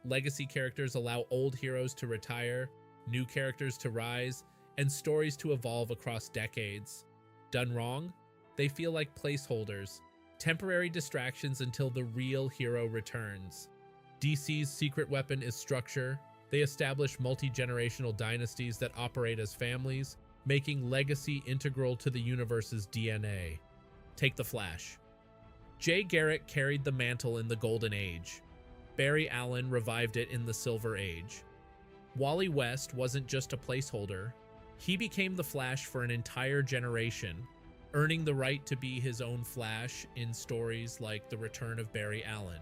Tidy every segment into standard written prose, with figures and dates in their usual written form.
Legacy characters allow old heroes to retire, new characters to rise, and stories to evolve across decades. Done wrong? They feel like placeholders, temporary distractions until the real hero returns. DC's secret weapon is structure. They establish multi-generational dynasties that operate as families, making legacy integral to the universe's DNA. Take The Flash. Jay Garrick carried the mantle in the Golden Age. Barry Allen revived it in the Silver Age. Wally West wasn't just a placeholder. He became the Flash for an entire generation, earning the right to be his own Flash in stories like The Return of Barry Allen.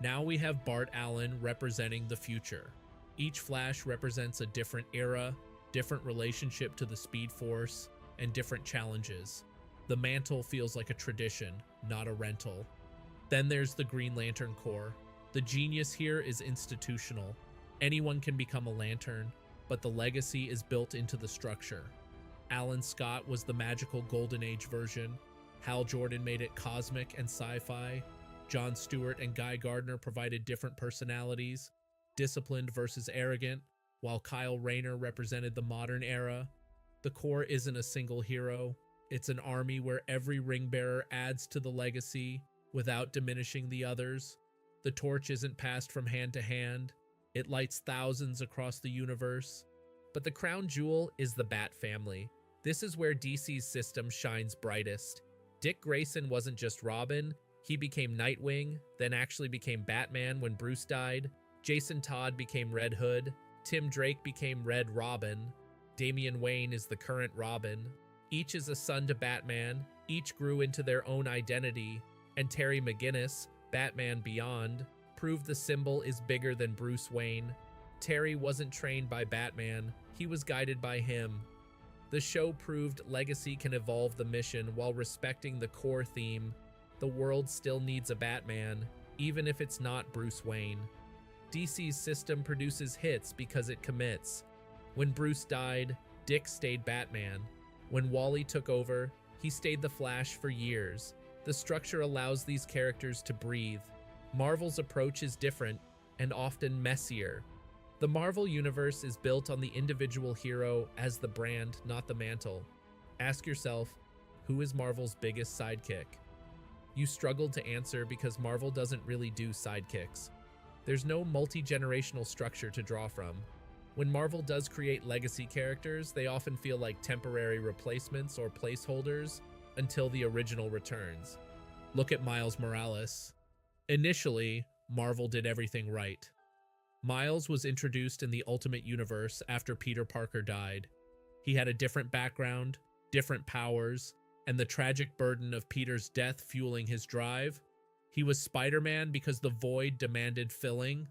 Now we have Bart Allen representing the future. Each Flash represents a different era, different relationship to the Speed Force, and different challenges. The mantle feels like a tradition, not a rental. Then there's the Green Lantern Corps. The genius here is institutional. Anyone can become a Lantern, but the legacy is built into the structure. Alan Scott was the magical Golden Age version. Hal Jordan made it cosmic and sci-fi. Jon Stewart and Guy Gardner provided different personalities, disciplined versus arrogant, while Kyle Rayner represented the modern era. The Corps isn't a single hero. It's an army where every ring bearer adds to the legacy without diminishing the others. The torch isn't passed from hand to hand. It lights thousands across the universe. But the crown jewel is the Bat family. This is where DC's system shines brightest. Dick Grayson wasn't just Robin. He became Nightwing, then actually became Batman when Bruce died. Jason Todd became Red Hood. Tim Drake became Red Robin. Damian Wayne is the current Robin. Each is a son to Batman. Each grew into their own identity. And Terry McGinnis, Batman Beyond, proved the symbol is bigger than Bruce Wayne. Terry wasn't trained by Batman. He was guided by him. The show proved legacy can evolve the mission while respecting the core theme. The world still needs a Batman, even if it's not Bruce Wayne. DC's system produces hits because it commits. When Bruce died, Dick stayed Batman. When Wally took over, he stayed the Flash for years. The structure allows these characters to breathe. Marvel's approach is different and often messier. The Marvel Universe is built on the individual hero as the brand, not the mantle. Ask yourself, who is Marvel's biggest sidekick? You struggled to answer because Marvel doesn't really do sidekicks. There's no multi-generational structure to draw from. When Marvel does create legacy characters, they often feel like temporary replacements or placeholders until the original returns. Look at Miles Morales. Initially, Marvel did everything right. Miles was introduced in the Ultimate Universe after Peter Parker died. He had a different background, different powers, and the tragic burden of Peter's death fueling his drive. He was Spider-Man because the void demanded filling.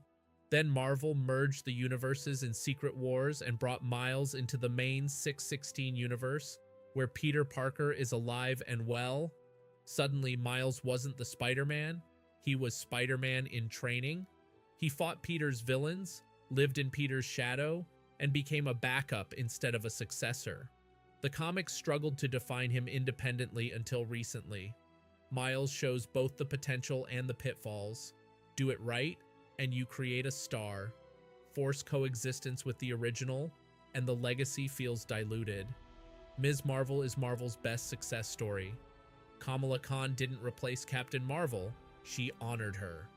Then Marvel merged the universes in Secret Wars and brought Miles into the main 616 universe, where Peter Parker is alive and well. Suddenly, Miles wasn't the Spider-Man. He was Spider-Man in training. He fought Peter's villains, lived in Peter's shadow, and became a backup instead of a successor. The comics struggled to define him independently until recently. Miles shows both the potential and the pitfalls. Do it right, and you create a star. Force coexistence with the original, and the legacy feels diluted. Ms. Marvel is Marvel's best success story. Kamala Khan didn't replace Captain Marvel, she honored her.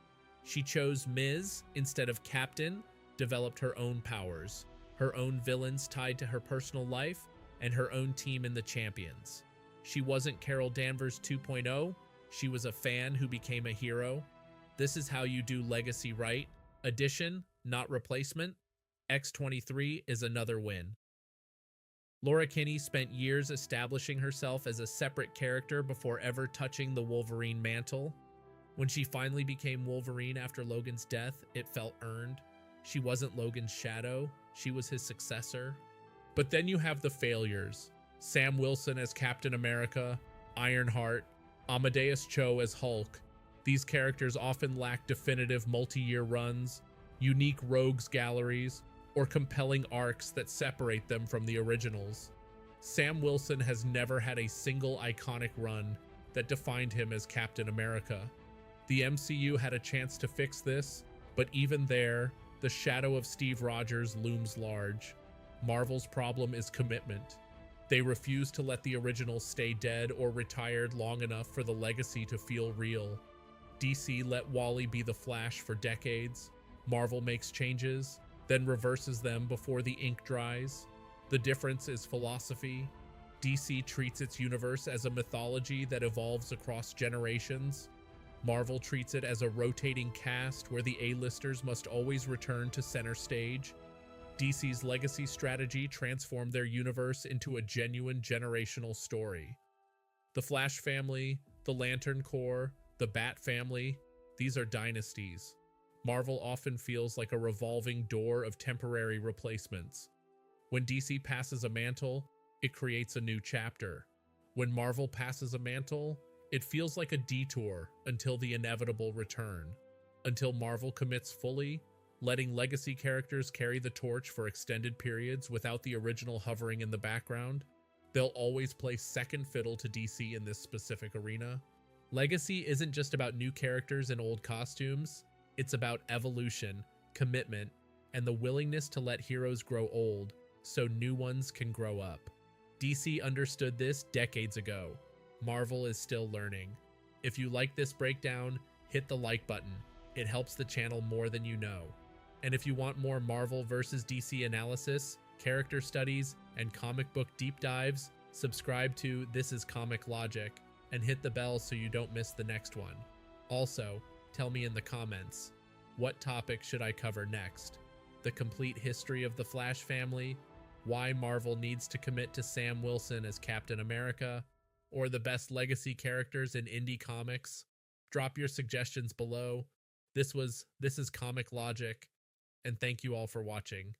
She chose Ms. instead of Captain, developed her own powers, her own villains tied to her personal life, and her own team in the Champions. She wasn't Carol Danvers 2.0, she was a fan who became a hero. This is how you do legacy right. Addition, not replacement. X-23 is another win. Laura Kinney spent years establishing herself as a separate character before ever touching the Wolverine mantle. When she finally became Wolverine after Logan's death, it felt earned. She wasn't Logan's shadow, she was his successor. But then you have the failures. Sam Wilson as Captain America, Ironheart, Amadeus Cho as Hulk. These characters often lack definitive multi-year runs, unique rogues galleries, or compelling arcs that separate them from the originals. Sam Wilson has never had a single iconic run that defined him as Captain America. The MCU had a chance to fix this, But even there, the shadow of Steve Rogers looms large. Marvel's problem is commitment. They refuse to let the originals stay dead or retired long enough for the legacy to feel real. DC let Wally be the Flash for decades. Marvel makes changes, then reverses them before the ink dries. The difference is philosophy. DC treats its universe as a mythology that evolves across generations. Marvel treats it as a rotating cast where the A-listers must always return to center stage. DC's legacy strategy transformed their universe into a genuine generational story. The Flash family, the Lantern Corps, the Bat family, these are dynasties. Marvel often feels like a revolving door of temporary replacements. When DC passes a mantle, it creates a new chapter. When Marvel passes a mantle, it feels like a detour until the inevitable return. Until Marvel commits fully, letting legacy characters carry the torch for extended periods without the original hovering in the background, they'll always play second fiddle to DC in this specific arena. Legacy isn't just about new characters in old costumes, it's about evolution, commitment, and the willingness to let heroes grow old so new ones can grow up. DC understood this decades ago. Marvel is still learning. If you like this breakdown, hit the like button. It helps the channel more than you know. And if you want more Marvel vs. DC analysis, character studies, and comic book deep dives, subscribe to This is Comic Logic and hit the bell so you don't miss the next one. Also, tell me in the comments, what topic should I cover next? The complete history of the Flash family, why Marvel needs to commit to Sam Wilson as Captain America, or the best legacy characters in indie comics? Drop your suggestions below. This is Comic Logic, and thank you all for watching.